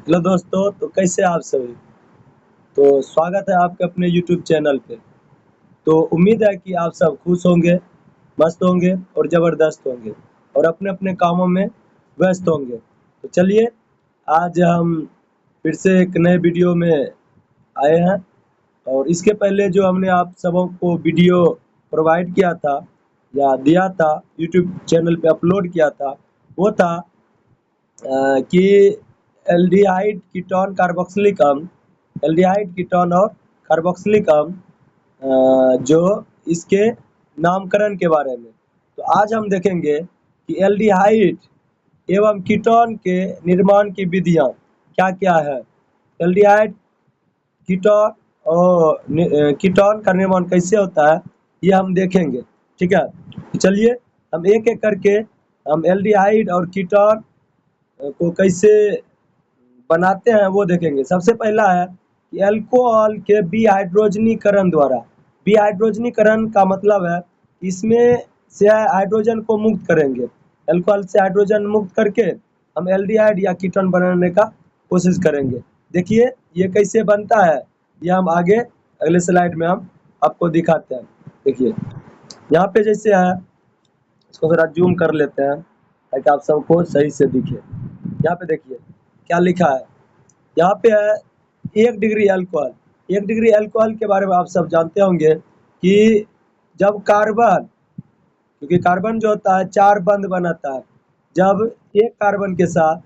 Hello दोस्तों, तो कैसे हैं आप सभी। तो स्वागत है आपके अपने यूट्यूब चैनल पे। तो उम्मीद है कि आप सब खुश होंगे, मस्त होंगे और ज़बरदस्त होंगे और अपने अपने कामों में व्यस्त होंगे। तो चलिए, आज हम फिर से एक नए वीडियो में आए हैं। और इसके पहले जो हमने आप सबों को वीडियो प्रोवाइड किया था या दिया था, यूट्यूब चैनल पे अपलोड किया था, वो था कि एल्डिहाइड कीटोन कार्बोक्सिलिक अम्ल, एल्डिहाइड कीटोन और कार्बोक्सिलिक अम्ल, जो इसके नामकरण के बारे में। तो आज हम देखेंगे कि एल्डिहाइड एवं कीटोन के निर्माण की विधियाँ क्या-क्या है। एल्डिहाइड कीटोन और कीटोन का निर्माण कैसे होता है, ये हम देखेंगे। ठीक है, तो चलिए हम एक-एक करके हम एल्डिहाइड और कीटोन को कैसे बनाते हैं वो देखेंगे। सबसे पहला है कि अल्कोहल के विहाइड्रोजनीकरण द्वारा। विहाइड्रोजनीकरण का मतलब है इसमें से हाइड्रोजन को मुक्त करेंगे। अल्कोहल से हाइड्रोजन मुक्त करके हम एल्डिहाइड या कीटोन बनाने का कोशिश करेंगे। देखिए ये कैसे बनता है, ये हम आगे अगले स्लाइड में हम आपको दिखाते हैं। देखिए यहाँ पे जैसे है, इसको थोड़ा जूम कर लेते हैं ताकि आप सबको सही से दिखे। यहाँ पे देखिए क्या लिखा है, यहाँ पे है 1 डिग्री अल्कोहल। 1 डिग्री अल्कोहल के बारे में आप सब जानते होंगे कि जब कार्बन, क्योंकि कार्बन जो होता है 4 बंध बनाता है। जब एक कार्बन के साथ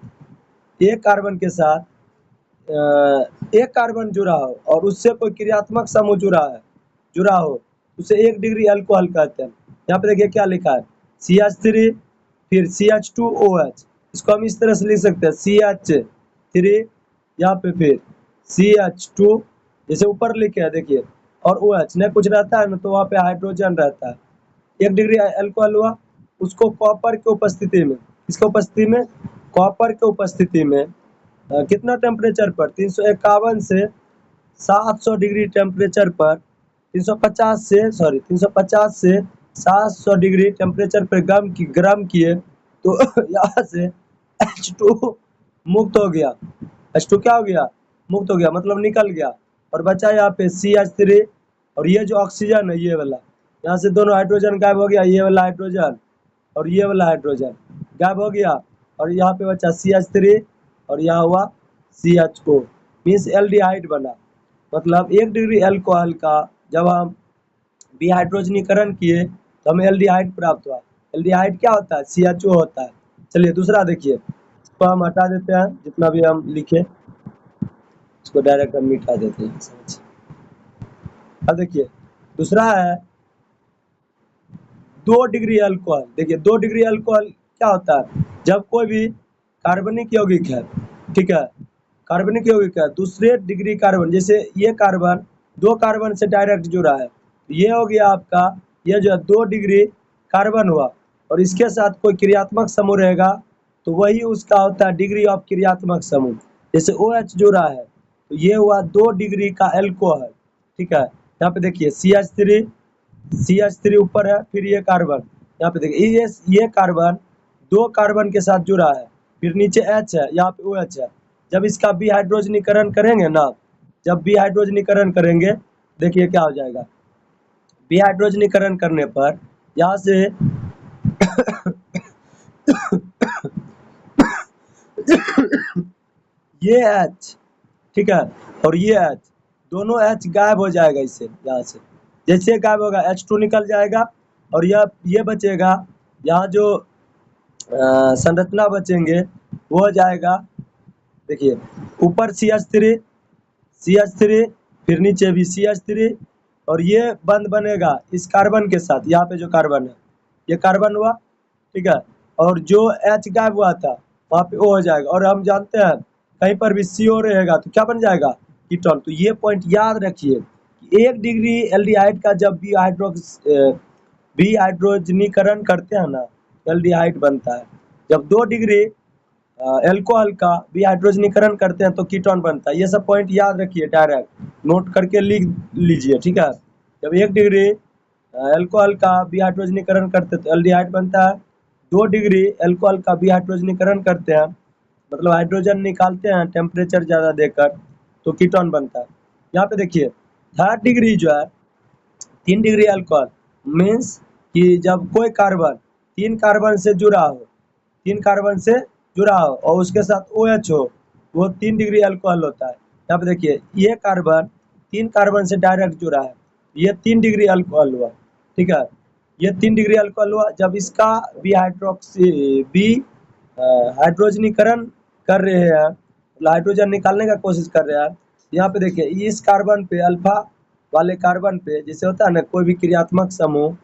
एक कार्बन जुड़ा हो और उससे कोई क्रियात्मक समूह जुड़ा हो, उसे 1 डिग्री अल्कोहल कहते हैं। यहाँ पे देखिए क्या लिखा है, CH3 फिर CH2OH। इसको हम इस तरह से लिख सकते हैं, CH3 यहाँ पे फिर CH2, जैसे ऊपर लिखे है देखिए, और OH नहीं कुछ रहता है ना, तो वहाँ पे हाइड्रोजन रहता है। 1 डिग्री अल्कोहल हुआ, उसको कॉपर के उपस्थिति में, किसके उपस्थिति में, कॉपर के उपस्थिति में कितना टेम्परेचर पर, 351 से 700 डिग्री टेम्परेचर पर, 350 से 700 डिग्री टेम्परेचर पर गर्म किए तो यहाँ से H2 मुक्त हो गया। H2 क्या हो गया, मुक्त हो गया, मतलब निकल गया। और बचा यहाँ पे CH3, और ये जो ऑक्सीजन है ये वाला, यहाँ से दोनों हाइड्रोजन गायब हो गया, ये वाला हाइड्रोजन और ये वाला हाइड्रोजन गायब हो गया, और यहाँ पे बचा CH3 और यहाँ हुआ CHO, मीन्स एल्डिहाइड बना। मतलब 1 डिग्री अल्कोहल का जब हम विहाइड्रोजनीकरण किए तो हमें एल्डिहाइड प्राप्त हुआ। एल्डिहाइड क्या होता है, CHO होता है। चलिए दूसरा देखिए, इसको हम हटा देते हैं, जितना भी हम लिखे इसको डायरेक्ट हम मिटा देते हैं। अब देखिए दूसरा है 2 डिग्री अल्कोहल। देखिए 2 डिग्री अल्कोहल क्या होता है, जब कोई भी कार्बनिक यौगिक है, ठीक है, कार्बनिक यौगिक है, दूसरे डिग्री कार्बन, जैसे ये कार्बन 2 कार्बन से डायरेक्ट जुड़ा है, ये हो गया आपका, ये जो है 2 डिग्री कार्बन हुआ, और इसके साथ कोई क्रियात्मक समूह रहेगा तो वही उसका होता है डिग्री ऑफ क्रियात्मक समूह। जैसे OH जुड़ा है तो ये हुआ 2 डिग्री का अल्कोहल। ठीक है, यहाँ पे देखिए CH3 ऊपर है, फिर ये कार्बन, यहाँ पे देखिए ये कार्बन 2 कार्बन के साथ जुड़ा है, फिर नीचे H है, यहाँ पे OH है। जब इसका विहाइड्रोजनीकरण करेंगे ना, जब विहाइड्रोजनीकरण करेंगे, देखिए क्या हो जाएगा। विहाइड्रोजनीकरण करने पर यहाँ से ये H, ठीक है, और ये H, दोनों H गायब हो जाएगा इससे, यहाँ से जैसे गायब होगा H2 निकल जाएगा, और ये बचेगा, यहाँ जो संरचना बचेंगे वो हो जाएगा। देखिए ऊपर CH3, फिर नीचे भी CH3, और ये बंध बनेगा इस कार्बन के साथ, यहाँ पे जो कार्बन है ये कार्बन हुआ, ठीक है, और जो H गायब हुआ था वहाँ पे O हो जाएगा। और हम जानते हैं कहीं पर भी CO रहेगा तो क्या बन जाएगा, कीटोन। तो ये पॉइंट याद रखिए कि 1 डिग्री एल्डिहाइड का जब विहाइड्रोजनीकरण करते हैं ना, एल्डिहाइड बनता है। जब 2 डिग्री अल्कोहल का विहाइड्रोजनीकरण करते हैं तो कीटोन बनता है। ये सब पॉइंट याद रखिए, डायरेक्ट नोट करके लिख लीजिए, ठीक है। जब 1 डिग्री अल्कोहल का विहाइड्रोजनीकरण करते हैं तो एल्डिहाइड बनता है, 2 डिग्री अल्कोहल का विहाइड्रोजनीकरण करते हैं मतलब हाइड्रोजन निकालते हैं टेम्परेचर ज़्यादा देकर तो कीटोन बनता है। यहाँ पे देखिए 3rd डिग्री जो है 3 डिग्री अल्कोहल मीन्स कि जब कोई कार्बन 3 कार्बन से जुड़ा हो 3 कार्बन से जुड़ा हो और उसके साथ OH हो, वो 3 डिग्री अल्कोहल होता है। यहाँ पे देखिए ये कार्बन 3 कार्बन से डायरेक्ट जुड़ा है, ये 3 डिग्री अल्कोहल हुआ, ठीक है। ये 3 डिग्री अल्कोहल हुआ जब इसका बी हाइड्रोजनीकरण कर रहे हैं, मतलब हाइड्रोजन निकालने का कोशिश कर रहे हैं। यहाँ पे देखिए इस कार्बन पे अल्फा वाले कार्बन पे जैसे होता है ना कोई भी क्रियात्मक समूह,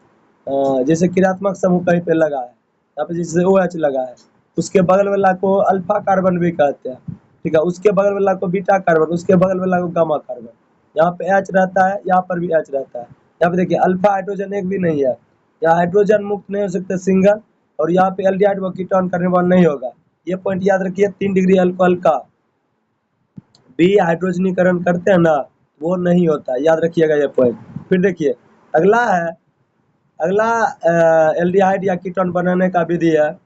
जैसे क्रियात्मक समूह कहीं पे लगा है, यहाँ पे जैसे OH लगा है, उसके बगल वाला को अल्फा कार्बन भी कहते हैं, ठीक है। उसके बगल वाला को बीटा कार्बन, उसके बगल वाला को गामा कार्बन। यहाँ पे H रहता है, यहाँ पर भी H रहता है। यहाँ पे देखिए अल्फा हाइड्रोजन एक भी नहीं है, यहाँ हाइड्रोजन मुक्त नहीं हो सकते सिंगल, और यहाँ पे एल्डिहाइड व कीटोन करने वाला नहीं होगा। ये पॉइंट याद रखिए। 3 डिग्री अल्कोहल का बी हाइड्रोजनीकरण करते हैं ना, वो नहीं होता, याद रखिएगा ये पॉइंट। फिर देखिए अगला एल्डिहाइड या कीटोन बनाने का विधि है,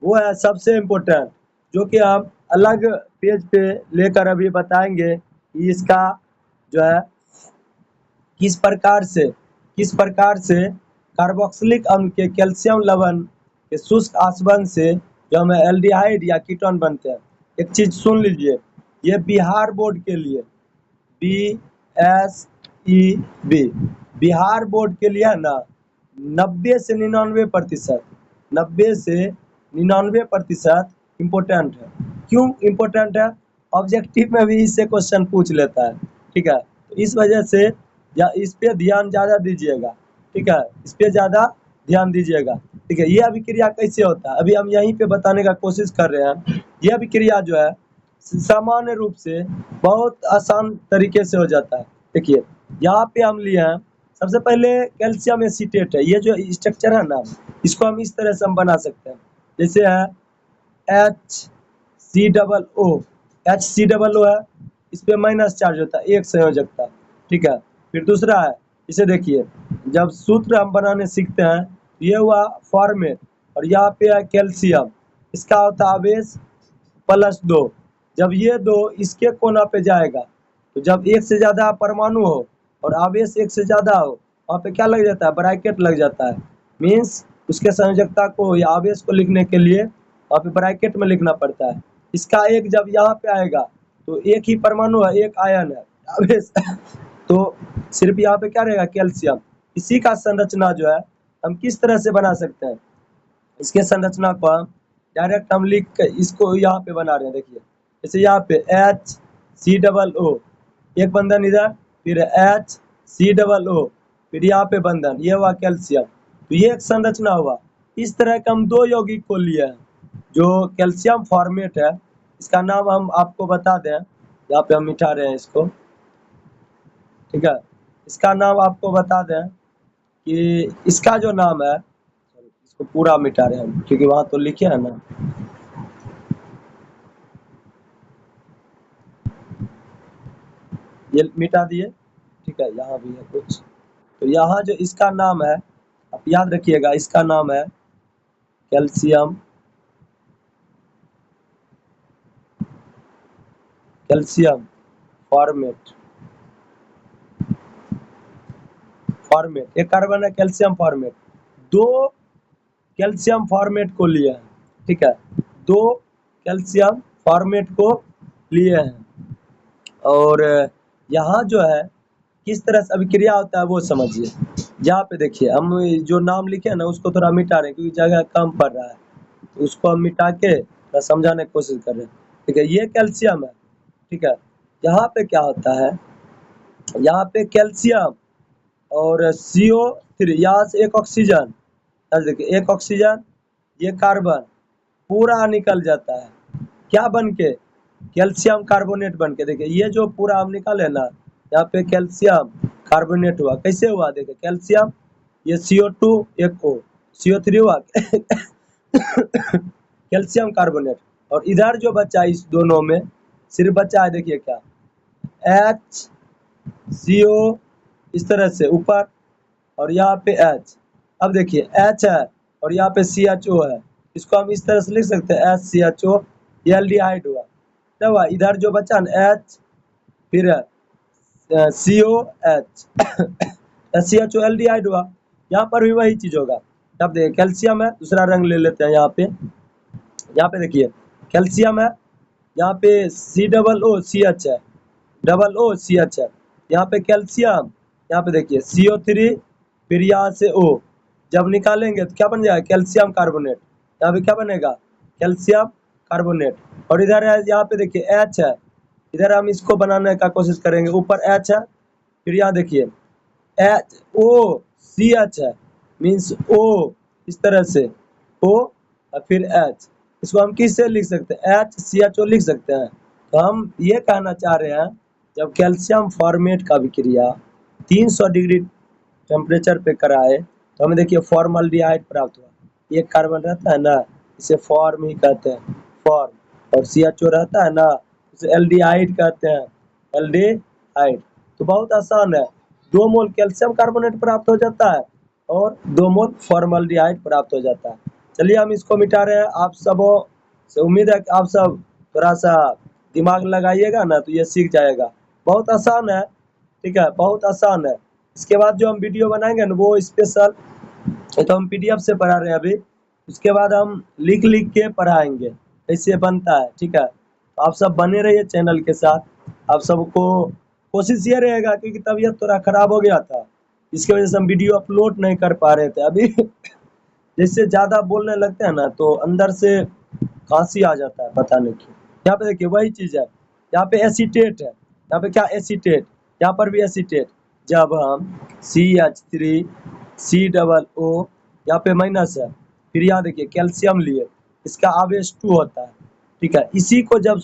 वो है सबसे इम्पोर्टेंट, जो कि हम अलग पेज पे लेकर अभी बताएंगे कि इसका जो है किस प्रकार से कार्बोक्सिलिक अम्ल के कैल्शियम लवण के शुष्क आसवन से जो हमें एल्डिहाइड या कीटोन बनते हैं। एक चीज सुन लीजिए, ये बिहार बोर्ड के लिए BSEB बिहार बोर्ड के लिए है ना 90 से 99%, 90 से 99% इम्पोर्टेंट है। क्यों इम्पोर्टेंट है? ऑब्जेक्टिव में भी इससे क्वेश्चन पूछ लेता है, ठीक है। तो इस वजह से या इस पे ध्यान ज़्यादा दीजिएगा, ठीक है, इस पे ज़्यादा ध्यान दीजिएगा, ठीक है। ये अभिक्रिया कैसे होता है अभी हम यहीं पे बताने का कोशिश कर रहे हैं। ये अभिक्रिया जो है सामान्य रूप से बहुत आसान तरीके से हो जाता है। देखिए यहाँ पे हम लिए हैं सबसे पहले कैल्शियम एसीटेट है, ये जो स्ट्रक्चर है ना, इसको हम इस तरह से हम बना सकते हैं, जैसे है HCOO है, इस पे माइनस चार्ज होता है, एक संयोजकता, ठीक है। फिर दूसरा है, इसे देखिए जब सूत्र हम बनाने सीखते हैं, ये हुआ फॉर्मेट, और यहाँ पे है कैल्शियम, इसका होता है आवेश +2। जब ये 2 इसके कोना पे जाएगा, तो जब एक से ज़्यादा परमाणु हो और आवेश एक से ज़्यादा हो, वहाँ पे क्या लग जाता है? ब्रैकेट लग जाता है। मीन्स उसके संयोजकता को या आवेश को लिखने के लिए वहाँ पे ब्रैकेट में लिखना पड़ता है। इसका एक जब यहाँ पे आएगा तो एक ही परमाणु है, एक आयन है, आवेश तो सिर्फ यहाँ पे क्या रहेगा? कैल्शियम। इसी का संरचना जो है हम किस तरह से बना सकते हैं? इसके संरचना को हम डायरेक्ट हम लिख के इसको यहाँ पे बना रहे हैं। देखिए जैसे यहाँ पे HCOO, एक बंधन इधर, फिर HCOO, फिर यहाँ पे बंधन, ये हुआ कैल्शियम। तो ये एक संरचना हुआ। इस तरह के हम 2 यौगिक को लिए हैं जो कैल्शियम फॉर्मेट है। इसका नाम हम आपको बता दें, यहाँ पे हम मिटा रहे हैं इसको, ठीक है। इसका नाम आपको बता दें कि इसका जो नाम है, इसको पूरा मिटा रहे हैं हम क्योंकि वहाँ तो लिखे हैं ना, ये मिटा दिए, ठीक है। यहाँ भी है कुछ, तो यहाँ जो इसका नाम है आप याद रखिएगा, इसका नाम है कैल्शियम फॉर्मेट। एक कार्बन है कैल्शियम फॉर्मेट, 2 कैल्शियम फॉर्मेट को लिए हैं, ठीक है, 2 कैल्शियम फॉर्मेट को लिए हैं। और यहाँ जो है किस तरह से अभिक्रिया होता है वो समझिए। यहाँ पे देखिए हम जो नाम लिखे हैं ना उसको थोड़ा मिटा रहे हैं क्योंकि जगह कम पड़ रहा है, तो उसको हम मिटा के थोड़ा समझाने की कोशिश कर रहे हैं, ठीक है। ये कैल्शियम है, ठीक है। यहाँ पे क्या होता है, यहाँ पे कैल्शियम और CO3, यहाँ से एक ऑक्सीजन, देखिए एक ऑक्सीजन, ये कार्बन पूरा निकल जाता है, क्या बन के? कैल्शियम कार्बोनेट बन के। देखिए ये जो पूरा हम निकाले ना, यहाँ पे कैल्शियम कार्बोनेट हुआ, कैसे हुआ? देखिए कैल्शियम, ये CO2 एक O, CO3 हुआ कैल्शियम कार्बोनेट, और इधर जो बचा इस दोनों में सिर्फ बचा है, देखिए क्या, HCO, इस तरह से ऊपर, और यहाँ पे H। अब देखिए H है और यहाँ पे CHO है, इसको हम इस तरह से लिख सकते हैं HCHO, ये एल्डिहाइड हुआ। क्या हुआ, इधर जो बचा ना H, फिर COH SCHO एल्डिहाइड हुआ। यहाँ पर भी वही चीज होगा। तब देखिए कैल्शियम है, दूसरा रंग ले लेते हैं यहाँ पे। यहाँ पे देखिए कैल्शियम है, यहाँ पे COOCH है, OOCH है। यहाँ पे कैल्शियम, यहाँ पे देखिए CO3, फिर यहाँ से O। जब निकालेंगे तो क्या बन जाएगा, कैल्शियम कार्बोनेट। यहाँ पे क्या बनेगा, कैल्शियम कार्बोनेट। और इधर है, यहाँ पे देखिए H है, इधर हम इसको बनाने का कोशिश करेंगे। ऊपर H है, फिर यहाँ देखिए HOCH है, मीन्स O, इस तरह से O और फिर H। इसको हम किससे लिख सकते हैं, HCHO लिख सकते हैं। तो हम ये कहना चाह रहे हैं, जब कैल्शियम फॉर्मेट का विक्रिया 300 डिग्री टेम्परेचर पे कराए तो हमें देखिए फॉर्मल्डिहाइड प्राप्त हुआ। एक कार्बन रहता है ना, इसे फॉर्म ही कहते हैं, फॉर्म। और CHO रहता है ना, इसे एल्डिहाइड कहते हैं, एल्डिहाइड। तो बहुत आसान है, 2 मोल कैल्शियम कार्बोनेट प्राप्त हो जाता है और 2 मोल फॉर्मल्डिहाइड प्राप्त हो जाता है। चलिए हम इसको मिटा रहे हैं। आप सबों से उम्मीद है कि आप सब थोड़ा सा दिमाग लगाइएगा ना तो ये सीख जाएगा। बहुत आसान है, ठीक है, बहुत आसान है। इसके बाद जो हम वीडियो बनाएंगे ना वो स्पेशल, ये तो हम PDF से पढ़ा रहे हैं अभी, उसके बाद हम लिख लिख के पढ़ाएंगे कैसे बनता है, ठीक है। तो आप सब बने रहिए चैनल के साथ। आप सबको कोशिश ये रहेगा, क्योंकि तबीयत थोड़ा खराब हो गया था, इसकी वजह से हम वीडियो अपलोड नहीं कर पा रहे थे अभी जैसे ज्यादा बोलने लगते हैं ना तो अंदर से खांसी आ जाता है, पता नहीं क्यों। यहाँ पे देखिए वही चीज है, यहाँ पे एसीटेट है, यहाँ पे क्या एसीटेट, यहाँ पर भी एसीटेट। जब हम CH3 COO, यहाँ पे माइनस है, फिर यहाँ देखिए कैल्शियम लिए, इसका आवेश 2 होता है, ठीक है। इसी को जब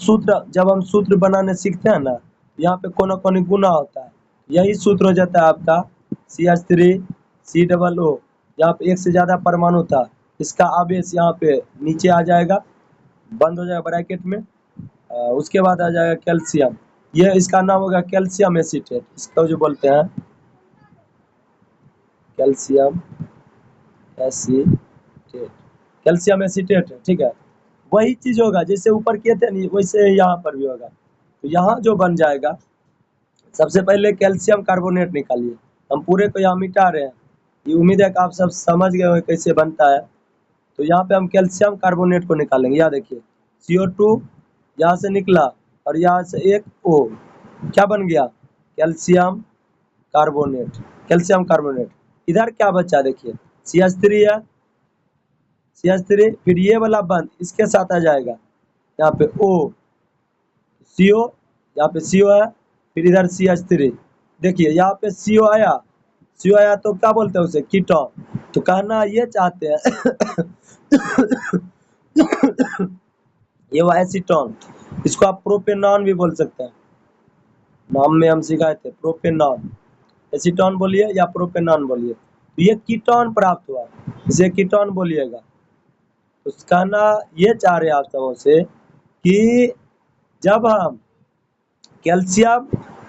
हम सूत्र बनाने सीखते हैं ना, यहाँ पे कोना कोनी गुना होता है, यही सूत्र हो जाता है आपका CH3 COO। यहाँ पे एक से ज्यादा परमाणु था, इसका आवेश यहाँ पे नीचे आ जाएगा, बंद हो जाएगा ब्रैकेट में। उसके बाद आ जाएगा कैल्शियम, ये इसका नाम होगा कैल्शियम एसीटेट, इसको जो बोलते हैं कैल्शियम एसीटेट, कैल्शियम एसीटेट है, ठीक है। वही चीज होगा जैसे ऊपर किए थे नहीं, वैसे यहाँ पर भी होगा। तो यहाँ जो बन जाएगा, सबसे पहले कैल्शियम कार्बोनेट निकालिए। हम पूरे को यहाँ मिटा रहे हैं, ये उम्मीद है कि आप सब समझ गए होंगे कैसे बनता है। तो यहाँ पे हम कैल्शियम कार्बोनेट को निकालेंगे। यहाँ देखिए CO2 यहाँ से निकला और यहाँ से एक O, क्या बन गया, कैल्शियम कार्बोनेट, कैल्शियम कार्बोनेट। इधर क्या बचा देखिए CH3 है, CH3, फिर ये वाला बंद इसके साथ आ जाएगा, यहाँ पे O, CO, यहाँ पे CO है, फिर इधर CH3। देखिए यहाँ पे CO आया, CO आया तो क्या बोलते हैं उसे, कीटोन। तो कहना ये चाहते हैं ये वो एसीटोन, इसको आप प्रोपेनॉन भी बोल सकते हैं, नाम में हम सिखाए थे प्रोपेनॉन। एसीटोन बोलिए या प्रोपेनॉन बोलिए। तो ये कीटोन प्राप्त हुआ, इसे कीटोन बोलिएगा। तो कहना ये चाह रहे हैं आप सबों से कि जब हम कैल्शियम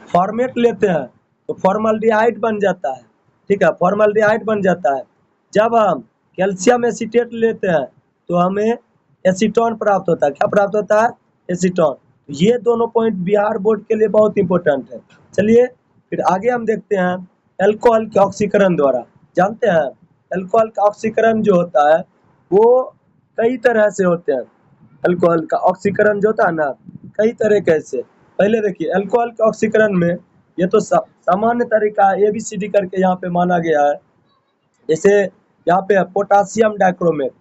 फॉर्मेट लेते हैं तो फॉर्मल्डिहाइड बन जाता है, ठीक है, फॉर्मल्डिहाइड बन जाता है। जब हम कैल्शियम एसीटेट लेते हैं तो हमें एसीटोन प्राप्त होता है। क्या प्राप्त होता है, एसीटोन। ये दोनों पॉइंट बिहार बोर्ड के लिए बहुत इंपॉर्टेंट है। चलिए फिर आगे हम देखते हैं अल्कोहल के ऑक्सीकरण द्वारा। जानते हैं अल्कोहल का ऑक्सीकरण जो होता है वो कई तरह से होते हैं। अल्कोहल का ऑक्सीकरण जो होता है ना, कई तरह कैसे। पहले देखिए अल्कोहल के ऑक्सीकरण में ये तो सामान्य तरीका ABCD करके यहाँ पे माना गया है। जैसे यहाँ पे पोटासियम डाइक्रोमेट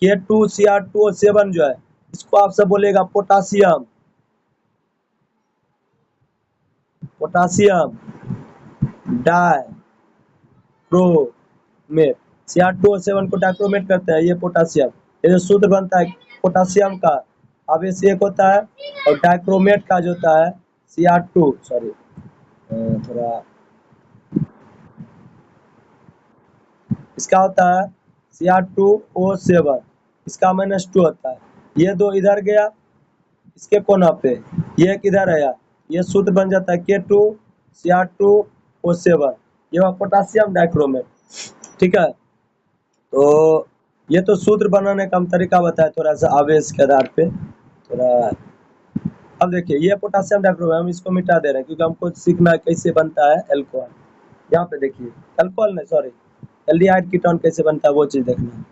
K2Cr2O7 जो है, इसको आप सब बोलेगा पोटासियम, पोटासियम डाइक्रोमेट। Cr2O7 को डाइक्रोमेट करते हैं, ये पोटासियम। ये जो सूत्र बनता है पोटासियम का आवेश 1 होता है और डाइक्रोमेट का जो होता है Cr2, सॉरी थोड़ा, इसका होता है Cr2O7, इसका -2 होता है। ये दो इधर गया इसके कोना पे, ये एक इधर आया, ये सूत्र बन जाता है K2Cr2O7, ये हुआ पोटासियम डाइक्रोमेट, ठीक है। तो ये तो सूत्र बनाने का हम तरीका बताया थोड़ा सा आवेश के आधार पे। थोड़ा अब देखिए ये पोटेशियम डाइक्रोमेट, हम इसको मिटा दे रहे हैं क्योंकि हमको सीखना है कैसे बनता है अल्कोहल। यहाँ पे देखिए अल्कोहल नहीं, सॉरी, एल्डिहाइड कीटोन कैसे बनता है वो चीज़ देखना है।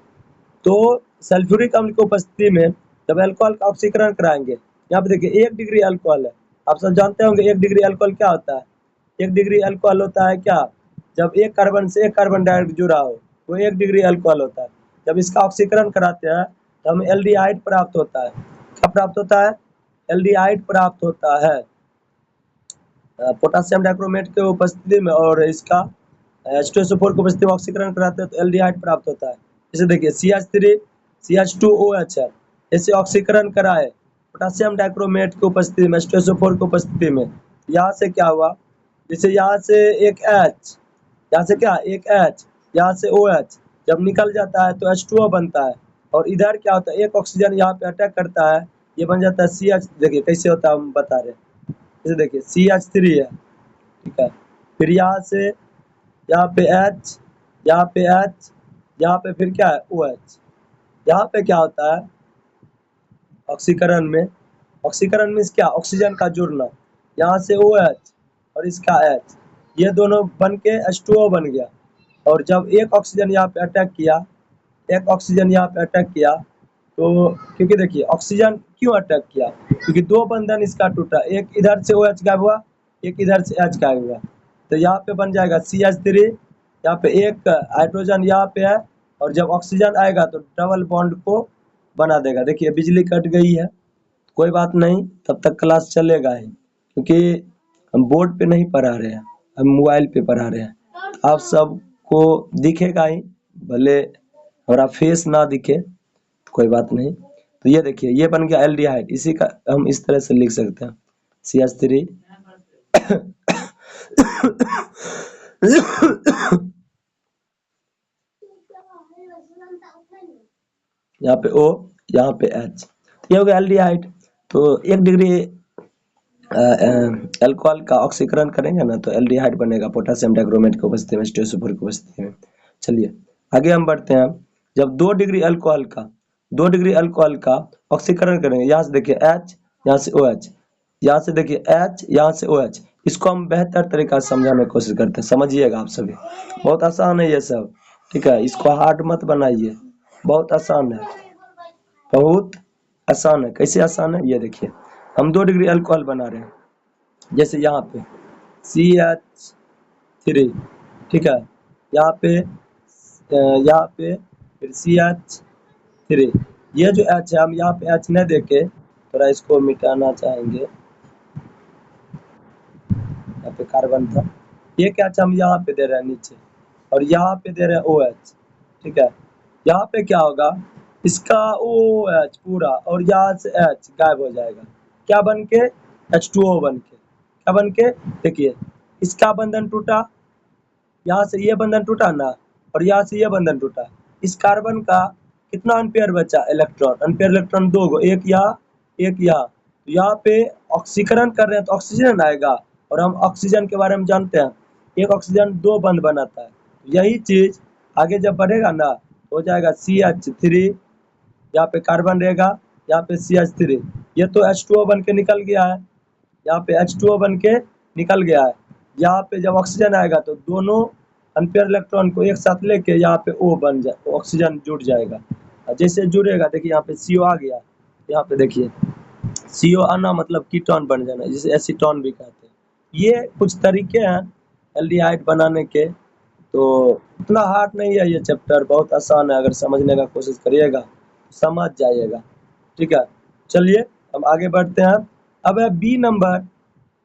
तो सल्फ्यूरिक अम्ल की उपस्थिति में जब अल्कोहल का ऑक्सीकरण कराएंगे, यहाँ पे देखिए 1 डिग्री अल्कोहल है। आप सब जानते होंगे 1 डिग्री अल्कोहल क्या होता है। 1 डिग्री अल्कोहल होता है क्या, जब एक कार्बन से एक कार्बन डाइऑक्साइड जुड़ा हो वो 1 डिग्री अल्कोहल होता है। जब इसका ऑक्सीकरण कराते हैं तो हमें एल्डिहाइड प्राप्त होता है। क्या प्राप्त होता है, एल्डिहाइड प्राप्त होता है। पोटेशियम डाइक्रोमेट के उपस्थिति में और इसका H2SO4 की उपस्थिति में ऑक्सीकरण कराते हैं तो एल्डिहाइड प्राप्त होता है। जैसे देखिए CH3 CH2OH है, ऐसे ऑक्सीकरण कराए पोटेशियम डाइक्रोमेट की उपस्थिति में H2SO4 की उपस्थिति में, यहाँ से क्या हुआ, जैसे यहाँ से एक H, यहाँ से क्या एक H, यहाँ से OH जब निकल जाता है तो H2O बनता है और इधर क्या होता है एक ऑक्सीजन यहाँ पे अटैक करता है, ये बन जाता है CH। देखिए कैसे होता है हम बता रहे हैं। जैसे देखिए CH3 है, ठीक है, फिर यहाँ से यहाँ पे H, यहाँ पे H, यहाँ पे फिर क्या है OH। यहाँ पे क्या होता है ऑक्सीकरण में, ऑक्सीकरण मीन्स क्या, ऑक्सीजन का जुड़ना, यहाँ से OH और इसका H, ये दोनों बन के H2O बन गया। और जब एक ऑक्सीजन यहाँ पे अटैक किया, एक ऑक्सीजन यहाँ पे अटैक किया तो क्योंकि देखिए ऑक्सीजन क्यों अटैक किया, क्योंकि दो बंधन इसका टूटा, एक इधर से OH गायब हुआ, एक इधर से H गायब हुआ, तो यहाँ पे बन जाएगा CH3, यहाँ पे एक हाइड्रोजन यहाँ पे है और जब ऑक्सीजन आएगा तो डबल बॉन्ड को बना देगा। देखिए बिजली कट गई है, कोई बात नहीं, तब तक क्लास चलेगा ही, क्योंकि हम बोर्ड पे नहीं पढ़ा रहे हैं, हम मोबाइल पे पढ़ा रहे हैं। आप सबको दिखेगा ही, भले हमारा फेस ना दिखे कोई बात नहीं। तो ये देखिए ये बन गया एल्डिहाइड, इसी का हम इस तरह से लिख सकते हैं CH3 यहाँ पे O, यहाँ पे H, ये हो गया एल्डिहाइड। तो 1 डिग्री अल्कोहल का ऑक्सीकरण करेंगे ना तो एल्डिहाइड बनेगा पोटेशियम डाइक्रोमेट की उपस्थिति में, H2SO4 की उपस्थिति में। चलिए आगे हम बढ़ते हैं। जब 2 डिग्री अल्कोहल का 2 डिग्री अल्कोहल का ऑक्सीकरण करेंगे, यहाँ से देखिए H, यहाँ से OH, यहाँ से देखिए H, यहाँ से OH, इसको हम बेहतर तरीका से समझाने की कोशिश करते हैं, समझिएगा आप सभी। बहुत आसान है ये सब, ठीक है, इसको हार्ड मत बनाइए, बहुत आसान है, बहुत आसान है। कैसे आसान है ये देखिए, हम 2 डिग्री अल्कोहल बना रहे हैं, जैसे यहाँ पे CH3, ठीक है, यहाँ पे फिर CH3, ये जो H है हम यहाँ पे H नहीं देके थोड़ा इसको मिटाना चाहेंगे, यहाँ पे कार्बन था, ये क्या हम यहाँ पे दे रहे हैं नीचे और यहाँ पे दे रहे हैं OH, ठीक है, यहाँ पे क्या होगा इसका OH पूरा और यहाँ से H गायब हो जाएगा, क्या बन के H2O बन के, क्या बन के, देखिए इसका बंधन टूटा, यहाँ से ये बंधन टूटा ना और यहाँ से ये बंधन टूटा, इस कार्बन का कितना अनपेयर बचा इलेक्ट्रॉन, अनपेयर इलेक्ट्रॉन 2 गो, एक यहाँ एक यहाँ, तो यहाँ पे ऑक्सीकरण कर रहे हैं तो ऑक्सीजन आएगा और हम ऑक्सीजन के बारे में जानते हैं, एक ऑक्सीजन 2 बंध बनाता है। यही चीज आगे जब बढ़ेगा ना हो जाएगा CH3, यहाँ पे कार्बन रहेगा, यहाँ पे CH3, ये तो H2O बन के निकल गया है, यहाँ पे H2O बन के निकल गया है। यहाँ पे जब ऑक्सीजन आएगा तो दोनों अनपेयर इलेक्ट्रॉन को एक साथ लेके यहाँ पे O बन जाए, ऑक्सीजन जुड़ जाएगा, और जैसे जुड़ेगा देखिए यहाँ पे CO आ गया, यहाँ पे देखिए CO आना मतलब कीटोन बन जाना, जिसे एसीटोन भी कहते हैं। ये कुछ तरीके हैं एल्डिहाइड बनाने के, तो उतना हार्ड नहीं है ये चैप्टर, बहुत आसान है, अगर समझने का कोशिश करिएगा समझ जाइएगा, ठीक है। चलिए हम आगे बढ़ते हैं। अब है बी नंबर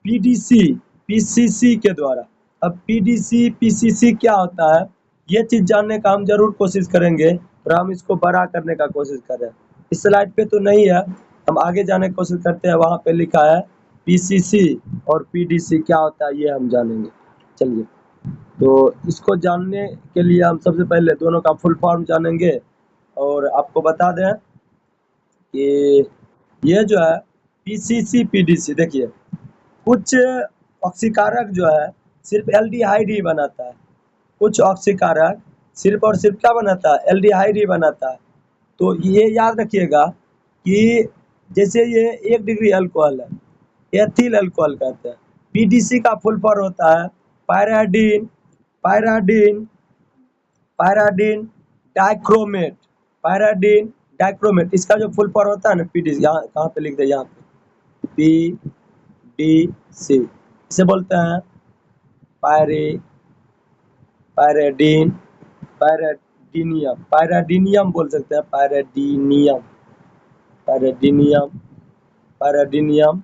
PDC PCC के द्वारा। अब PDC PCC क्या होता है ये चीज जानने का हम जरूर कोशिश करेंगे और हम इसको बड़ा करने का कोशिश कर रहे हैं। इस स्लाइड पे तो नहीं है, हम आगे जाने की कोशिश करते हैं, वहां पे लिखा है PCC और PDC क्या होता है ये हम जानेंगे। चलिए तो इसको जानने के लिए हम सबसे पहले दोनों का फुल फॉर्म जानेंगे और आपको बता दें कि ये जो है PCC PDC, देखिए कुछ ऑक्सीकारक जो है सिर्फ एल्डिहाइड ही बनाता है, कुछ ऑक्सीकारक सिर्फ और सिर्फ क्या बनाता है, एल्डिहाइड ही बनाता है। तो ये याद रखिएगा कि जैसे ये 1 डिग्री अल्कोहल है, एथिल अल्कोहल कहते हैं। पीडीसी का फुल फॉर्म होता है पैराडीन पैराडीन पैराडीन डाइक्रोमेट। पैराडीन डाइक्रोमेट इसका जो फुल फॉर्म होता है ना पीडीसी, यहाँ कहाँ पे लिख दे, यहाँ पे पीडीसी इसे बोलते हैं पैराडीन पैराडीनियम बोल सकते हैं, पैराडीनियम पैराडीनियम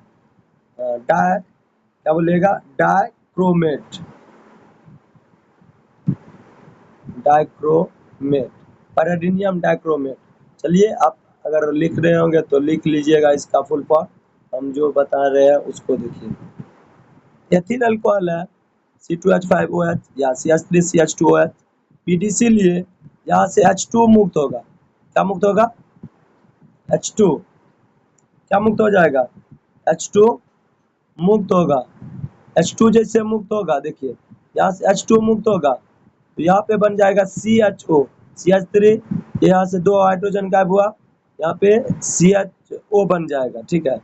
डाई क्या बोलेगा, डाइक्रोमेट पैराडीनियम डाइक्रोमेट। चलिए आप अगर लिख रहे होंगे तो लिख लीजिएगा इसका फुल फॉर्म, हम जो बता रहे हैं उसको देखिए। एथिल अल्कोहल है C2H5OH या CH3CH2OH। पीडीसी लिए यहाँ से H2 मुक्त होगा, क्या मुक्त होगा, H2 क्या मुक्त हो जाएगा, H2 मुक्त होगा। H2 जैसे मुक्त होगा, देखिए यहाँ से H2 मुक्त होगा तो यहाँ पे बन जाएगा CHO, CH3, यहाँ से 2 हाइड्रोजन गायब हुआ, यहाँ पे CHO बन जाएगा, ठीक है।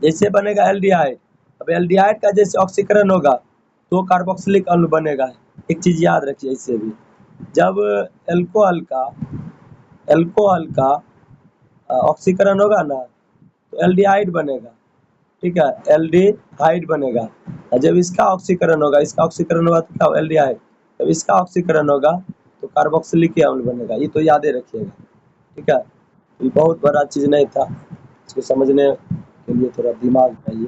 जैसे बनेगा एल्डिहाइड, अब एल्डिहाइड का जैसे ऑक्सीकरण होगा तो कार्बोक्सिलिक अम्ल बनेगा। एक चीज याद रखिए इससे भी, जब एल्कोहल का ऑक्सीकरण होगा ना तो एल्डिहाइड बनेगा, ठीक है, एल्डिहाइड बनेगा। और जब इसका ऑक्सीकरण होगा तो क्या एल्डिहाइड, जब इसका ऑक्सीकरण होगा तो कार्बोक्सिलिक अम्ल बनेगा। ये तो याद रखिएगा, ठीक है। ये बहुत बड़ा चीज नहीं था, इसको समझने के लिए थोड़ा दिमाग चाहिए।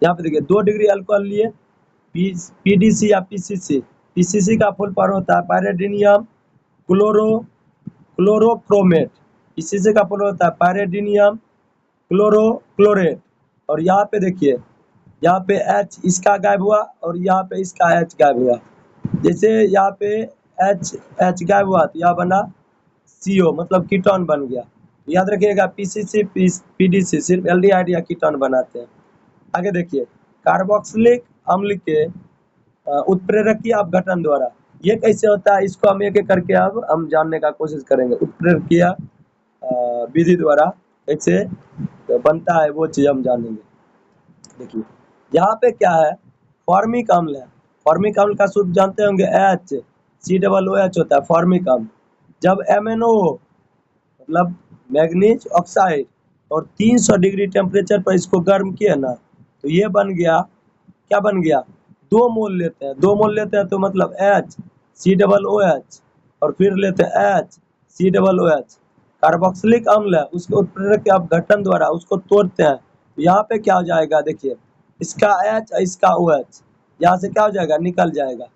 यहाँ पे देखिए 2 डिग्री अल्कोहल लिए पीडीसी या पीसीसी। पीसीसी का फुल फॉर्म होता है पैराडीनियम क्लोरोक्रोमेट। पीसीसी का फुल होता है पैराडीनियम क्लोरेट। और यहाँ पे देखिए, यहाँ पे H इसका गायब हुआ और यहाँ पे इसका H गायब हुआ। जैसे यहाँ पे H गायब हुआ तो यहाँ बना CO, मतलब कीटोन बन गया। याद रखिएगा पीसीसी पीडीसी सिर्फ एल्डिहाइड या कीटोन बनाते हैं। आगे देखिए कार्बोक्सिलिक अम्ल के उत्प्रेरकीय अपघटन द्वारा, ये कैसे होता है इसको हम एक एक करके अब हम जानने का कोशिश करेंगे। उत्प्रेरकीय विधि द्वारा कैसे बनता है वो चीज हम जानेंगे। देखिए यहाँ पे क्या है, फॉर्मिक अम्ल है। फॉर्मिक अम्ल का सूत्र जानते होंगे, HCOOH होता है फॉर्मिक अम्ल। जब MnO मतलब मैग्नीज ऑक्साइड और 300 डिग्री टेम्परेचर पर इसको गर्म किया ना तो ये बन गया, क्या बन गया, 2 मोल लेते हैं तो मतलब HCOOH और फिर लेते हैं HCOOH। कार्बोक्सिलिक अम्ल है, उसके उत्प्रेरक के अपघटन द्वारा उसको तोड़ते हैं तो यहाँ पे क्या हो जाएगा, देखिए इसका H और इसका OH यहाँ से क्या हो जाएगा, निकल जाएगा,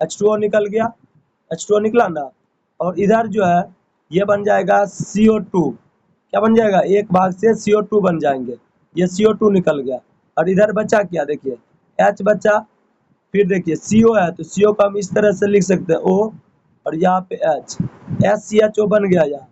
H2O निकल गया, H2O निकला ना, और इधर जो है ये बन जाएगा CO2। क्या बन जाएगा, एक भाग से CO2 बन जाएंगे, ये CO2 निकल गया। और इधर बचा क्या, देखिए H बचा, फिर देखिए CO है तो CO को हम इस तरह से लिख सकते हैं O, और यहाँ पे H, SCHO बन गया। यहाँ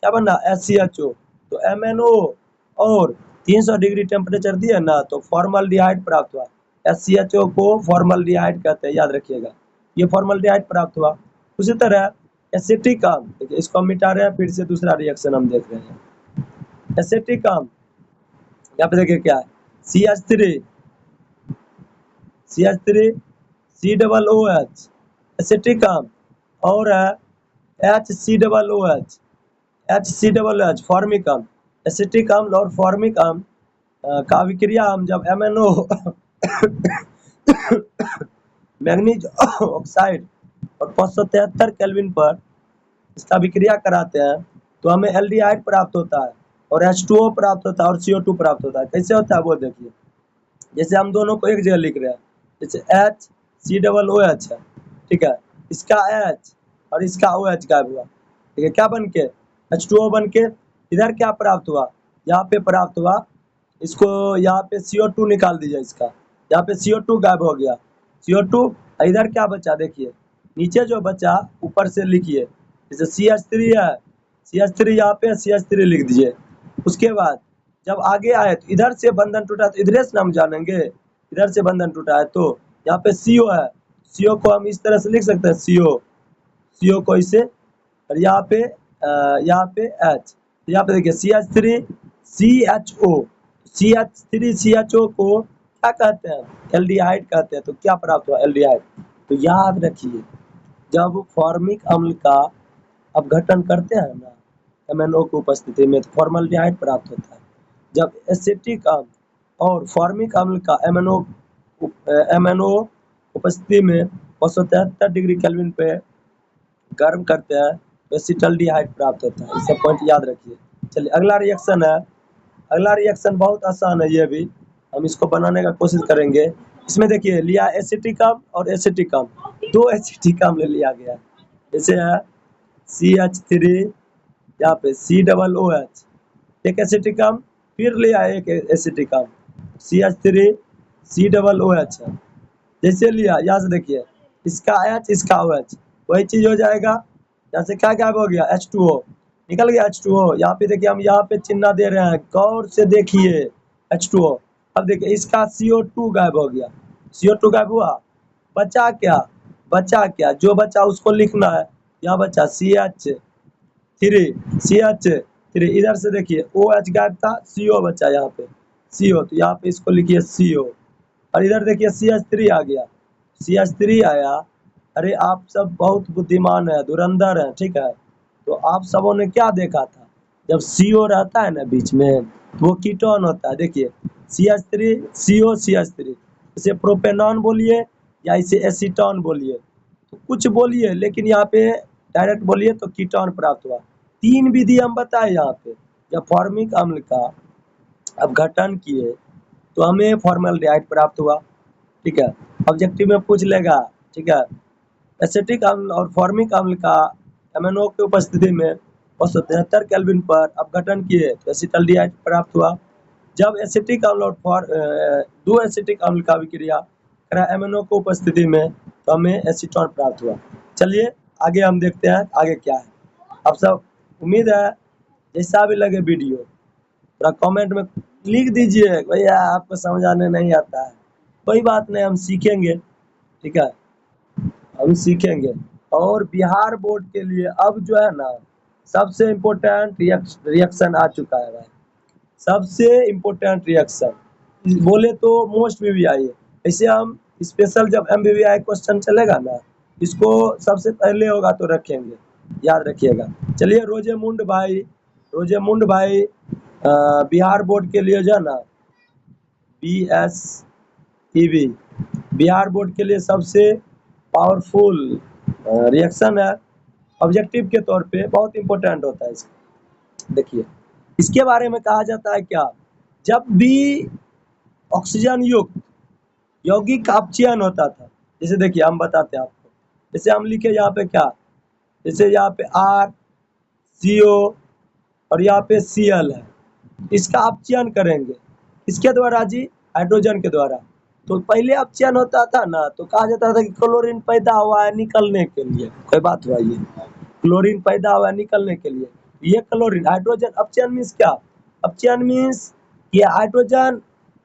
क्या बना, SCHO। तो MnO और 300 डिग्री टेम्परेचर दिया ना तो फॉर्मल्डिहाइड प्राप्त हुआ। SCHO को फॉर्मल्डिहाइड कहते हैं, याद रखिएगा, ये फॉर्मल्डिहाइड प्राप्त हुआ। उसी तरह एसिटिक अम्ल, देखिए इसको हम मिटा रहे हैं, फिर से दूसरा रिएक्शन हम देख रहे हैं। एसिटिक अम्ल यहाँ पे देखिए क्या है, CH3COOH एसिटिक अम्ल, और है HCOOH फॉर्मिक अम्ल। एसिटिक अम्ल और फॉर्मिक अम्ल का विक्रिया हम जब MnO मैग्नीज ऑक्साइड और 573 केल्विन पर इसका विक्रिया कराते हैं तो हमें एल्डिहाइड प्राप्त होता है और H2O प्राप्त होता है और CO2 प्राप्त होता है। कैसे होता है वो देखिए, जैसे हम दोनों को एक जगह लिख रहे हैं, जैसे HCOOH है, ठीक है, इसका H और इसका OH गायब हुआ, ठीक है, क्या बन के, H2O बन के, इधर क्या प्राप्त हुआ, यहाँ पे प्राप्त हुआ, इसको यहाँ पे CO2 निकाल दीजिए, इसका यहाँ पे CO2 गायब हो गया, CO2, इधर क्या बचा, देखिए नीचे जो बचा ऊपर से लिखिए, जैसे CH3 है, CH3 यहाँ पे CH3 लिख दीजिए। उसके बाद जब आगे आए तो इधर से बंधन टूटा तो इधर से हम जानेंगे, इधर से बंधन टूटा है तो यहाँ पे CO है, CO को हम इस तरह से लिख सकते हैं, CO को इसे, और यहाँ पे H, यहाँ पे देखिए CHO, CH3CHO को क्या कहते हैं? एल्डिहाइड कहते हैं। तो क्या प्राप्त हुआ? एल्डिहाइड। तो याद रखिए, जब फॉर्मिक अम्ल का अपघटन करते हैं ना MnO की उपस्थिति में, तो फॉर्मल्डिहाइड प्राप्त होता है। जब एसिटिक अम्ल और फॉर्मिक अम्ल का MnO उपस्थिति में 273 डिग्री केल्विन पे गर्म करते हैं तो एसिटल्डिहाइड प्राप्त होता है। इससे पॉइंट याद रखिए। चलिए अगला रिएक्शन है। अगला रिएक्शन बहुत आसान है, ये भी हम इसको बनाने का कोशिश करेंगे। इसमें देखिए लिया एसिटिक अम्ल और एसिटिक अम्ल, 2 एसिटिक अम्ल लिया गया है। जैसे है CH3, यहाँ पे COOH, एक एसिटिक अम्ल, फिर लिया एक एसिटिक अम्ल CH3 COOH है। जैसे लिया यहाँ से देखिए, इसका H इसका OH, वही चीज हो जाएगा। यहाँ से क्या गायब हो गया? H2O निकल गया। H2O यहाँ पे देखिए, हम यहाँ पे चिन्ह दे रहे हैं, गौर से देखिए H2O। अब देखिए इसका CO2 गायब हो गया। CO2 गायब हुआ, बचा क्या? बचा क्या? जो बचा उसको लिखना है। यहाँ बचा CH3, इधर से देखिए OH गायब था, CO बचा यहाँ पे CO, तो यहाँ पे इसको लिखिए CO। और इधर देखिए CH3 आ गया, CH3 आया। अरे आप सब बहुत बुद्धिमान है, धुरंधर है, ठीक है। तो आप सबों ने क्या देखा था, जब CO रहता है ना बीच में, तो वो कीटोन होता है। देखिए CH3 CO CH3, इसे प्रोपेनॉन बोलिए या इसे एसीटोन बोलिए, तो कुछ बोलिए, लेकिन यहाँ पे डायरेक्ट बोलिए तो कीटोन प्राप्त हुआ। 3 विधि हम बताए यहाँ पे। जब फॉर्मिक अम्ल का अपघटन किए तो हमें फॉर्मल्डिहाइड प्राप्त हुआ, ठीक है। ऑब्जेक्टिव में पूछ लेगा, ठीक है। एसिटिक अम्ल और फॉर्मिक अम्ल का MnO की उपस्थिति में 273 केल्विन पर अपघटन किए तो एसिटल्डिहाइड प्राप्त हुआ। जब एसिटिक अम्ल और 2 एसिटिक अम्ल का अभिक्रिया करा MnO की उपस्थिति में, तो हमें एसीटोन प्राप्त हुआ। चलिए आगे हम देखते हैं आगे क्या है। आप सब उम्मीद है जैसा भी लगे वीडियो थोड़ा कमेंट में लिख दीजिए, भैया आपको समझ आने नहीं आता है। कोई बात नहीं, हम सीखेंगे, ठीक है, हम सीखेंगे। और बिहार बोर्ड के लिए अब जो है ना, सबसे इम्पोर्टेंट रिएक्शन आ चुका है भाई, सबसे इम्पोर्टेंट रिएक्शन बोले तो मोस्ट VVI है। ऐसे हम स्पेशल जब MVVI क्वेश्चन चलेगा ना, इसको सबसे पहले होगा तो रखेंगे, याद रखिएगा। चलिए रोजेमुंड भाई बिहार बोर्ड के लिए जो है ना, BSEB बिहार बोर्ड के लिए सबसे पावरफुल रिएक्शन है। ऑब्जेक्टिव के तौर पे बहुत इंपॉर्टेंट होता है इसका। देखिए इसके बारे में कहा जाता है क्या, जब भी ऑक्सीजन युक्त यौगिक का अपचयन होता था, जैसे देखिए हम बताते हैं आपको, जैसे हम लिखे यहाँ पे क्या, जैसे यहाँ पे RCO और यहाँ पे Cl है, इसका अपचयन करेंगे इसके द्वारा जी, हाइड्रोजन के द्वारा। तो पहले अपचयन होता था ना, तो कहा जाता था कि क्लोरीन पैदा हुआ है निकलने के लिए। कोई बात हुआ, ये क्लोरीन पैदा हुआ है निकलने के लिए, ये क्लोरीन हाइड्रोजन अपचयन मीन्स क्या, अपचयन मीन्स ये हाइड्रोजन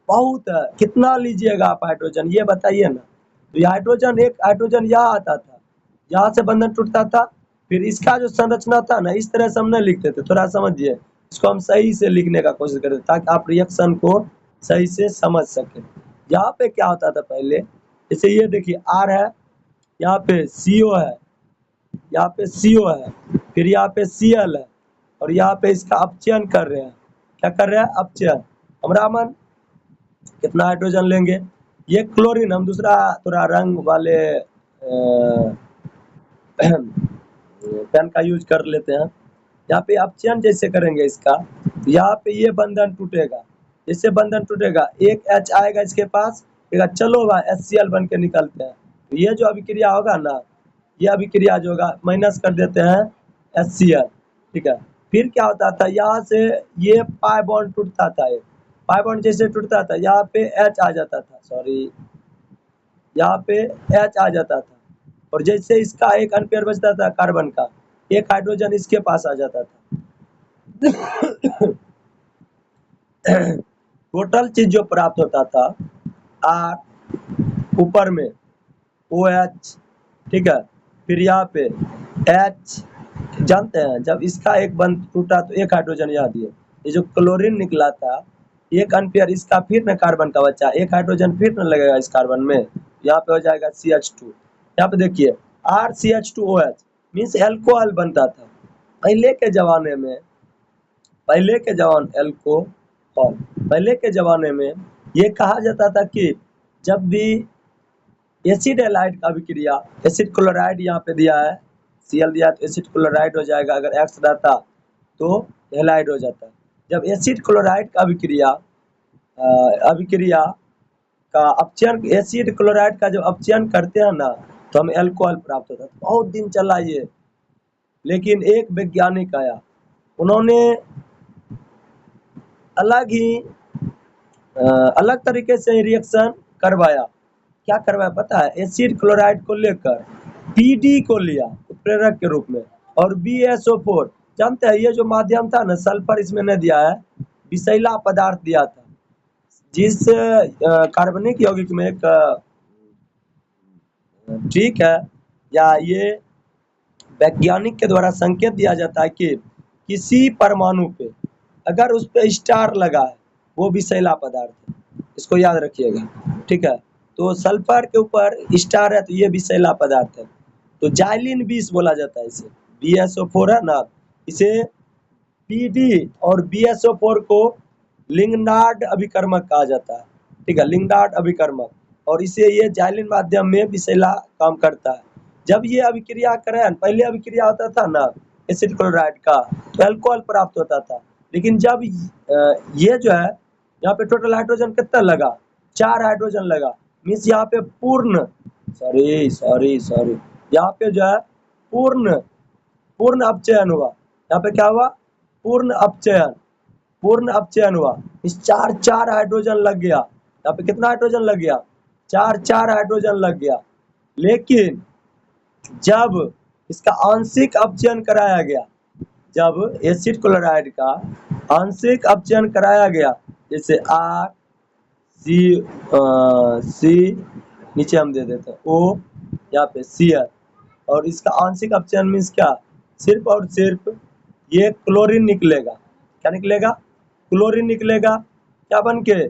बहुत है, कितना लीजिएगा आप हाइड्रोजन, ये बताइए ना। तो ये हाइड्रोजन, एक हाइड्रोजन यहाँ आता था, यहाँ से बंधन टूटता था, फिर इसका जो संरचना था ना, इस तरह से हम नहीं लिखते थे, थोड़ा समझिए। इसको हम सही से लिखने का कोशिश करते ताकि आप रिएक्शन को सही से समझ सके। यहाँ पे क्या होता था पहले, जैसे ये देखिए R है, यहाँ पे CO है, यहाँ पे CO है, फिर यहाँ पे Cl है, और यहाँ पे इसका अपचयन कर रहे हैं। क्या कर रहे हैं? अपचयन। अमरामन कितना हाइड्रोजन लेंगे, ये क्लोरीन, हम दूसरा थोड़ा रंग वाले पेन का यूज कर लेते हैं। यहाँ पे अपचयन जैसे करेंगे इसका, यहाँ पे ये बंधन टूटेगा, जैसे बंधन टूटेगा एक H आएगा इसके पास, चलो भाई HCl बन के निकलते हैं। तो ये जो अभिक्रिया होगा ना, ये अभिक्रिया जो होगा माइनस कर देते हैं HCl, ठीक है। फिर क्या होता था, यहाँ से ये पाई बॉन्ड टूटता था, पाई बॉन्ड जैसे टूटता था, यहाँ पे H आ जाता था, सॉरी यहाँ पे H आ जाता था, और जैसे इसका एक अनपेयर बचता था कार्बन का, एक हाइड्रोजन इसके पास आ जाता था। टोटल चीज जो प्राप्त होता था, R ऊपर में OH, ठीक है, फिर यहाँ पे H, जानते हैं जब इसका एक बंध टूटा तो एक हाइड्रोजन यहाँ दिए, ये जो क्लोरीन निकला था 1 एम्पियर, इसका फिर न कार्बन का बच्चा 1 हाइड्रोजन फिर न लगेगा इस कार्बन में, यहाँ पे हो जाएगा CH2। यहाँ पे देखिए RCH2OH मीन्स एल्कोहल बनता था पहले के जमाने में। पहले के जमाने में ये कहा जाता था कि जब भी एसिड हैलाइड का अभिक्रिया, एसिड क्लोराइड यहाँ पे दिया है, Cl दिया तो एसिड क्लोराइड हो जाएगा, अगर X रहता तो हैलाइड हो जाता। जब एसिड क्लोराइड का अभिक्रिया का अपचयन, एसिड क्लोराइड का जब अपचयन करते हैं ना तो हमें अल्कोहल प्राप्त होता है। बहुत दिन चला ये, लेकिन एक वैज्ञानिक आया, उन्होंने अलग तरीके से रिएक्शन करवाया। क्या करवाया पता है? एसिड क्लोराइड को लेकर PD को लिया उत्प्रेरक के रूप में, और BSO4, जानते हैं ये जो माध्यम था ना, सल्फर इसमें नहीं दिया है, विषैला पदार्थ दिया था। जिस कार्बनिक यौगिक में एक ठीक है, या ये वैज्ञानिक के द्वारा संकेत दिया जाता है कि किसी परमाणु पे अगर उस पे स्टार लगा है वो विषैला पदार्थ है, इसको याद रखिएगा, ठीक है। तो सल्फर के ऊपर स्टार है तो ये विषैला पदार्थ है, तो जाइलिन 20 बोला जाता है इसे। BSO4 है ना, इसे PD और BSO4 को लिग्नार्ड अभिकर्मक कहा जाता है, ठीक है, लिग्नार्ड अभिकर्मक, और इसे ये जाइलिन माध्यम में विषैला काम करता है। जब ये अभिक्रिया करें, पहले अभिक्रिया होता था ना एसिड क्लोराइड का तो अल्कोहल प्राप्त होता था, लेकिन जब ये जो है यहाँ पे टोटल हाइड्रोजन कितना लगा, 4 हाइड्रोजन लगा, मीन्स यहाँ पे पूर्ण सॉरी यहाँ पे जो है पूर्ण अपचयन हुआ। यहाँ पे क्या हुआ? पूर्ण अपचयन हुआ। इस 4 हाइड्रोजन लग गया। यहाँ पे कितना हाइड्रोजन लग गया? 4 हाइड्रोजन लग गया। लेकिन जब इसका आंशिक अपचयन कराया गया, जब एसिड क्लोराइड का आंशिक अपचयन कराया गया, जैसे C नीचे हम दे देते हैं O, यहाँ पे Cl, और इसका आंशिक अपचयन मीन्स क्या? सिर्फ और सिर्फ ये क्लोरीन निकलेगा। क्या निकलेगा? क्लोरीन निकलेगा। क्या बन के?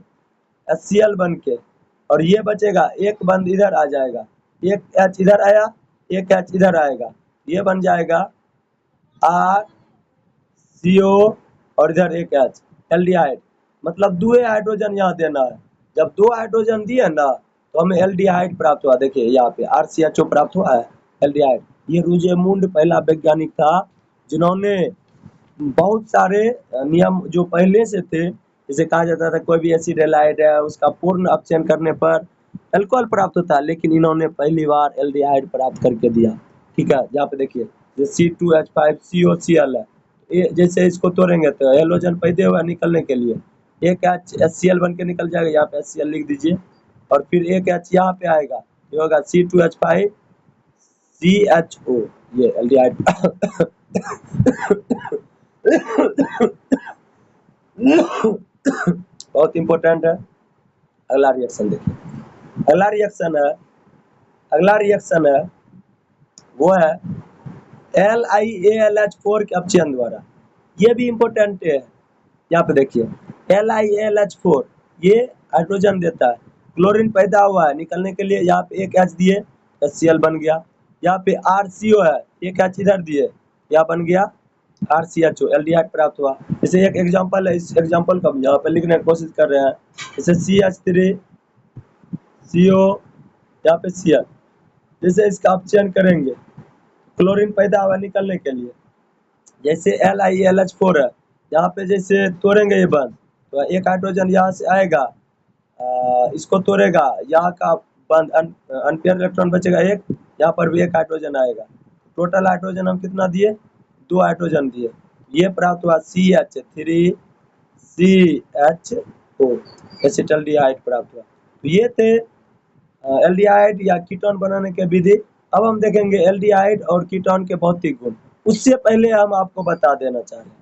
HCl बन के, और ये बचेगा, एक बंद इधर आ जाएगा, एक H इधर आया, एक H इधर आएगा, ये बन जाएगा RCO, और इधर एक H, एल्डिहाइड। मतलब 2 हाइड्रोजन यहाँ देना है। जब 2 हाइड्रोजन दिए ना तो हमें एल्डिहाइड प्राप्त हुआ। देखिए यहाँ पे RCHO प्राप्त हुआ है, एल्डिहाइड। ये रूजेमुंड पहला वैज्ञानिक था जिन्होंने बहुत सारे नियम जो पहले से थे, जैसे कहा जाता था कोई भी एसिड हैलाइड है उसका पूर्ण अपचयन करने पर अल्कोहल प्राप्त होता है, लेकिन इन्होंने पहली बार एल्डिहाइड प्राप्त करके दिया, ठीक है। यहाँ पे देखिए C2H5COCl है, ये जैसे इसको तोड़ेंगे तो हेलोजन पैदा हुआ निकलने के लिए, एक H HCl बन के निकल जाएगा, यहाँ पे HCl लिख दीजिए, और फिर एक H यहाँ पे आएगा, ये होगा C2H5CHO, ये एल्डिहाइड बहुत इंपॉर्टेंट है। अगला रिएक्शन देखिए, अगला रिएक्शन है वो है LiAlH4 के अपचयन द्वारा। ये भी इंपॉर्टेंट है। यहाँ पे देखिए LiAlH4 ये हाइड्रोजन देता है, क्लोरीन पैदा हुआ है निकलने के लिए, यहाँ पे एक H दिए, HCl बन गया। यहाँ पे RCO है, एक H इधर दिए, यहाँ बन गया RCHO, एल्डिहाइड प्राप्त हुआ। जैसे एक एग्जांपल है, इस एग्जांपल को हम यहाँ पे लिखने की कोशिश कर रहे हैं, जैसे CH3CO, यहाँ पे Cl, जैसे इसका अपचयन करेंगे क्लोरीन पैदा हुआ निकलने के लिए, जैसे LiAlH4 है, यहाँ पे जैसे तोड़ेंगे ये बंद तो एक हाइड्रोजन यहाँ से आएगा, इसको तोड़ेगा, यहाँ का बंद अनपेयर इलेक्ट्रॉन बचेगा एक, यहाँ पर भी एक हाइड्रोजन आएगा। टोटल हाइड्रोजन हम कितना दिए? 2 हाइड्रोजन दिए। ये प्राप्त हुआ CH3CHO, एसिटाल्डिहाइड प्राप्त हुआ। तो ये थे एल्डिहाइड या कीटोन बनाने के विधि। अब हम देखेंगे एल्डिहाइड और कीटोन के भौतिक गुण। उससे पहले हम आपको बता देना चाह रहे हैं,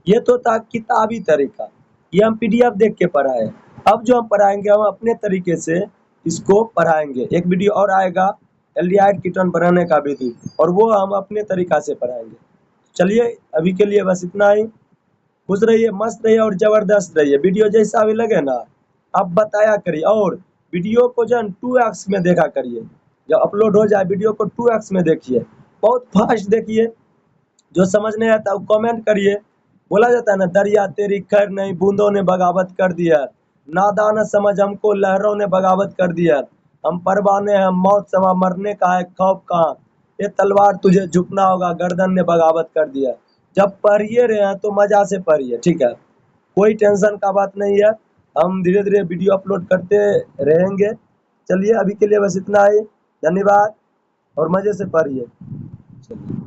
ये तो था किताबी तरीका, ये हम PDF देख के पढ़ाए। अब जो हम पढ़ाएंगे हम अपने तरीके से इसको पढ़ाएंगे। एक वीडियो और आएगा एल्डिहाइड कीटोन बनाने का विधि, और वो हम अपने तरीका से पढ़ाएंगे। चलिए अभी के लिए बस इतना ही। खुश रहिए, मस्त रहिए और जबरदस्त रहिए। वीडियो जैसा भी लगे ना आप बताया करिए, और वीडियो को जो 2x में देखा करिए। जब अपलोड हो जाए वीडियो को 2x में देखिए, बहुत फास्ट देखिए। जो समझ नहीं आता वो कमेंट करिए। बोला जाता है ना, दरिया तेरी खैर नहीं, बूंदों ने बगावत कर दिया। नादान समझ हमको, लहरों ने बगावत कर दिया। हम परवाने हैं, मौत समा मरने का है खौफ कहाँ। ये तलवार तुझे झुकना होगा, गर्दन ने बगावत कर दिया। जब पढ़िए रहे हैं तो मजा से पढ़िए, ठीक है। कोई टेंशन का बात नहीं है। हम धीरे धीरे वीडियो अपलोड करते रहेंगे। चलिए अभी के लिए बस इतना ही। धन्यवाद और मजे से पढ़िए। चलिए।